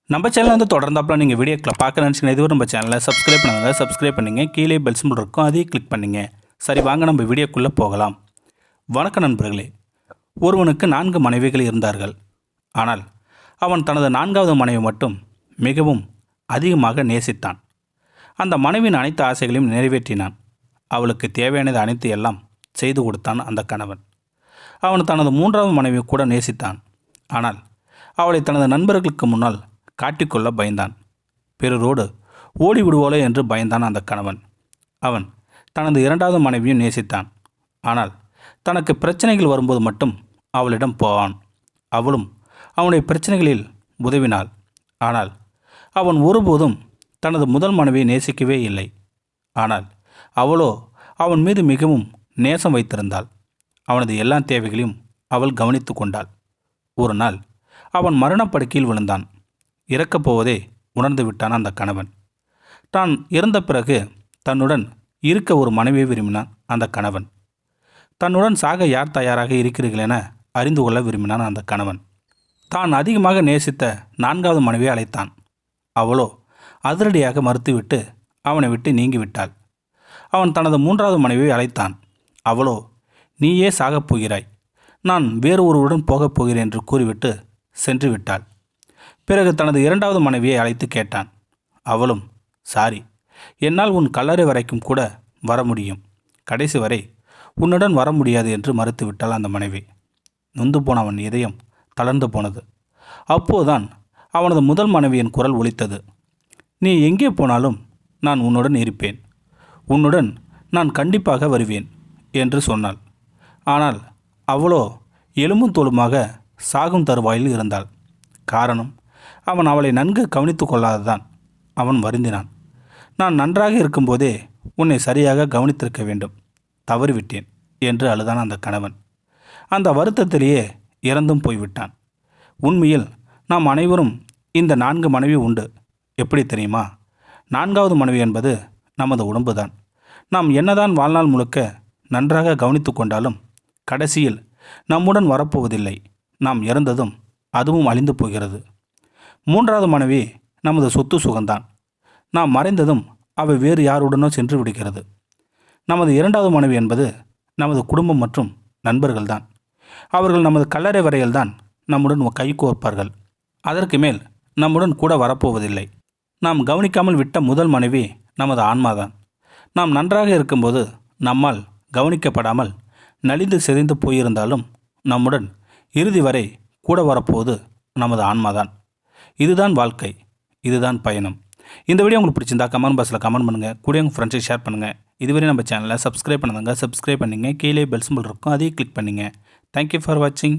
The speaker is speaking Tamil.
நம்ம சேனல் வந்து தொடர்ந்தாப்புல நீங்கள் வீடியோக்களை பார்க்க நினச்சிங்கன்னா இதுவரை நம்ம சேனலை சப்ஸ்கிரைப் பண்ணுங்க கீழே பெல் சிம்பிள் இருக்கும் அதையும் கிளிக் பண்ணுங்க. சரி, வாங்க நம்ம வீடியோக்குள்ளே போகலாம். வணக்கம் நண்பர்களே. ஒருவனுக்கு 4 மனைவிகள் இருந்தார்கள். ஆனால் அவன் தனது 4வது மனைவி மட்டும் மிகவும் அதிகமாக நேசித்தான். அந்த மனைவியின் அனைத்து ஆசைகளையும் நிறைவேற்றினான். அவளுக்கு தேவையானது அனைத்து எல்லாம் செய்து கொடுத்தான் அந்த கணவன். அவன் தனது 3வது மனைவி கூட நேசித்தான். ஆனால் அவளை தனது நண்பர்களுக்கு முன்னால் காட்டிக்கொள்ள பயந்தான். பிறரோடு ஓடிவிடுவோளே என்று பயந்தான் அந்த கணவன். அவன் தனது 2வது மனைவியும் நேசித்தான். ஆனால் தனக்கு பிரச்சனைகள் வரும்போது மட்டும் அவளிடம் போவான். அவளும் அவனுடைய பிரச்சனைகளில் உதவினாள். ஆனால் அவன் ஒருபோதும் தனது முதல் மனைவியை நேசிக்கவே இல்லை. ஆனால் அவளோ அவன் மீது மிகவும் நேசம் வைத்திருந்தாள். அவனது எல்லா தேவைகளையும் அவள் கவனித்து கொண்டாள். ஒரு நாள் அவன் மரணப்படுக்கையில் விழுந்தான். இறக்கப் போவதே உணர்ந்து விட்டான் அந்த கணவன். தான் இறந்த பிறகு தன்னுடன் இருக்க ஒரு மனைவியை விரும்பினான் அந்த கணவன். தன்னுடன் சாக யார் தயாராக இருக்கிறீர்கள் என அறிந்து கொள்ள விரும்பினான் அந்த கணவன். தான் அதிகமாக நேசித்த 4வது மனைவியை அழைத்தான். அவளோ அதிரடியாக மறுத்துவிட்டு அவனை விட்டு நீங்கிவிட்டாள். அவன் தனது 3வது மனைவியை அழைத்தான். அவளோ, நீயே சாகப் போகிறாய், நான் வேறு ஒருவருடன் போகப் போகிறேன் என்று கூறிவிட்டு சென்று விட்டாள். பிறகு தனது 2வது மனைவியை அழைத்து கேட்டான். அவளும், சாரி, என்னால் உன் கல்லறை வரைக்கும் கூட வர முடியும், கடைசி வரை உன்னுடன் வர முடியாது என்று மறுத்துவிட்டாள் அந்த மனைவி. நொந்து போன அவன் இதயம் தளர்ந்து போனது. அப்போதுதான் அவனது முதல் மனைவியின் குரல் ஒலித்தது. நீ எங்கே போனாலும் நான் உன்னுடன் இருப்பேன், உன்னுடன் நான் கண்டிப்பாக வருவேன் என்று சொன்னாள். ஆனால் அவளோ எலும்பும் தோலுமாக சாகும் தருவாயில் இருந்தாள். காரணம், அவன் அவளை நன்கு கவனித்து கொள்ளாததான். அவன் வருந்தினான். நான் நன்றாக இருக்கும்போதே உன்னை சரியாக கவனித்திருக்க வேண்டும், தவறிவிட்டேன் என்று அழுதான் அந்த கணவன். அந்த வருத்தத்திலேயே இறந்தும் போய்விட்டான். உண்மையில் நாம் அனைவரும் இந்த 4 மனைவி உண்டு. எப்படி தெரியுமா? 4வது மனைவி என்பது நமது உடம்புதான். நாம் என்னதான் வாழ்நாள் முழுக்க நன்றாக கவனித்து கொண்டாலும் கடைசியில் நம்முடன் வரப்போவதில்லை. நாம் இறந்ததும் அதுவும் அழிந்து போகிறது. 3வது மனைவி நமது சொத்து சுகம்தான். நாம் மறைந்ததும் அவை வேறு யாருடனோ சென்று விடுகிறது. நமது 2வது மனைவி என்பது நமது குடும்பம் மற்றும் நண்பர்கள்தான். அவர்கள் நமது கல்லறை வரையில்தான் நம்முடன் கைகோர்ப்பார்கள். அதற்கு மேல் நம்முடன் கூட வரப்போவதில்லை. நாம் கவனிக்காமல் விட்ட முதல் மனைவி நமது ஆன்மாதான். நாம் நன்றாக இருக்கும்போது நம்மால் கவனிக்கப்படாமல் நலிந்து சிதைந்து போயிருந்தாலும் நம்முடன் இறுதி வரை கூட வரப்போவது நமது ஆன்மாதான். இதுதான் வாழ்க்கை, இதுதான் பயணம். இந்த வீடியோ உங்களுக்கு பிடிச்சிருந்தா கமெண்ட் பாக்ஸில் கமெண்ட் பண்ணுங்கள். கூட உங்கள் ஃப்ரெண்ட்ஸுக்கு ஷேர் பண்ணுங்கள். இதுவரை நம்ம சேனலை சப்ஸ்கிரைப் பண்ணுங்க. கீழே பெல் சிம்பிள் இருக்கும், அதையும் கிளிக் பண்ணுங்கள். தேங்க்யூ ஃபார் வாட்சிங்.